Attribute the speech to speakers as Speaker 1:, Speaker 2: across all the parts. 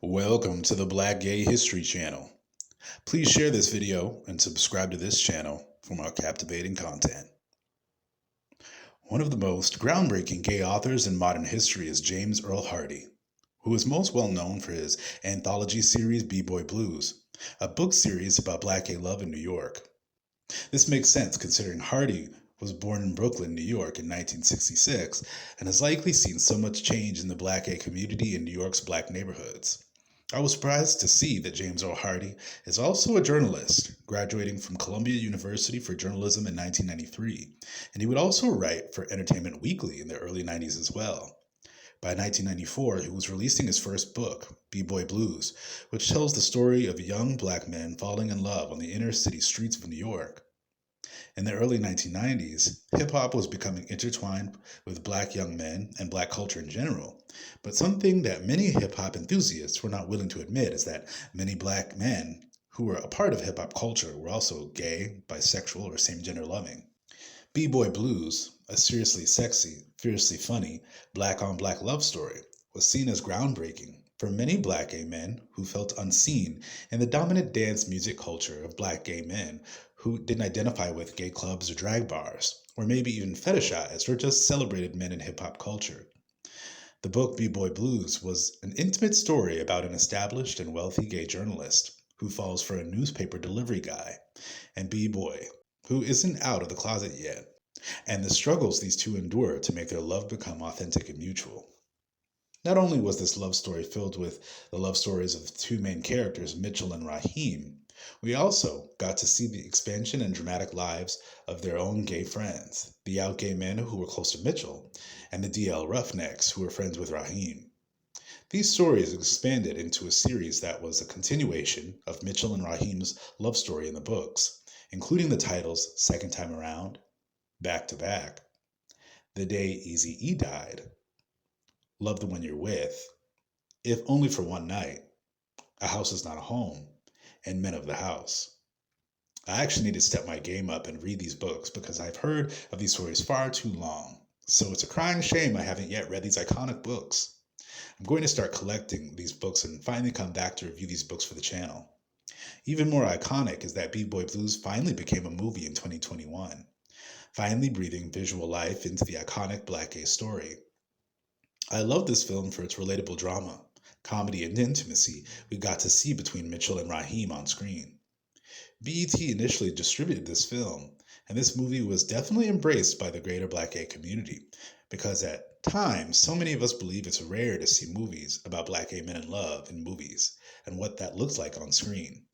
Speaker 1: Welcome to the Black Gay History Channel. Please share this video and subscribe to this channel for more captivating content. One of the most groundbreaking gay authors in modern history is James Earl Hardy, who is most well known for his anthology series B-Boy Blues, a book series about black gay love in New York. This makes sense considering Hardy was born in Brooklyn, New York in 1966 and has likely seen so much change in the black gay community in New York's black neighborhoods. I was surprised to see that James Earl Hardy is also a journalist, graduating from Columbia University for journalism in 1993, and he would also write for Entertainment Weekly in the early 90s as well. By 1994, he was releasing his first book, B-Boy Blues, which tells the story of young black men falling in love on the inner city streets of New York. In the early 1990s, hip-hop was becoming intertwined with black young men and black culture in general. But something that many hip-hop enthusiasts were not willing to admit is that many black men who were a part of hip-hop culture were also gay, bisexual, or same-gender loving. B-Boy Blues, a seriously sexy, fiercely funny, black-on-black love story, was seen as groundbreaking for many black gay men who felt unseen in the dominant dance music culture of black gay men who didn't identify with gay clubs or drag bars, or maybe even fetishized or just celebrated men in hip-hop culture. The book B-Boy Blues was an intimate story about an established and wealthy gay journalist who falls for a newspaper delivery guy, and B-Boy, who isn't out of the closet yet, and the struggles these two endure to make their love become authentic and mutual. Not only was this love story filled with the love stories of the two main characters, Mitchell and Raheem, we also got to see the expansion and dramatic lives of their own gay friends, the out gay men who were close to Mitchell, and the DL Roughnecks who were friends with Raheem. These stories expanded into a series that was a continuation of Mitchell and Raheem's love story in the books, including the titles Second Time Around, Back to Back, The Day Eazy-E Died, Love the One You're With, If Only for One Night, A House Is Not a Home, and Men of the House. I actually need to step my game up and read these books because I've heard of these stories far too long. So it's a crying shame I haven't yet read these iconic books. I'm going to start collecting these books and finally come back to review these books for the channel. Even more iconic is that B-Boy Blues finally became a movie in 2021, finally breathing visual life into the iconic black gay story. I love this film for its relatable drama, comedy, and intimacy we got to see between Mitchell and Raheem on screen. BET initially distributed this film, and this movie was definitely embraced by the greater black gay community, because at times, so many of us believe it's rare to see movies about black gay men in love in movies, and what that looks like on screen.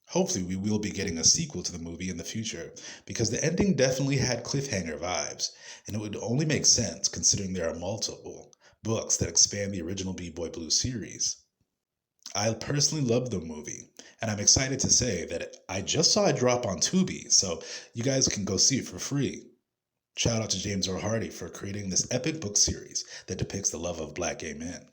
Speaker 1: Hopefully we will be getting a sequel to the movie in the future, because the ending definitely had cliffhanger vibes, and it would only make sense considering there are multiple books that expand the original B-Boy Blues series. I personally love the movie, and I'm excited to say that I just saw it drop on Tubi, so you guys can go see it for free. Shout out to James Earl Hardy for creating this epic book series that depicts the love of black gay men.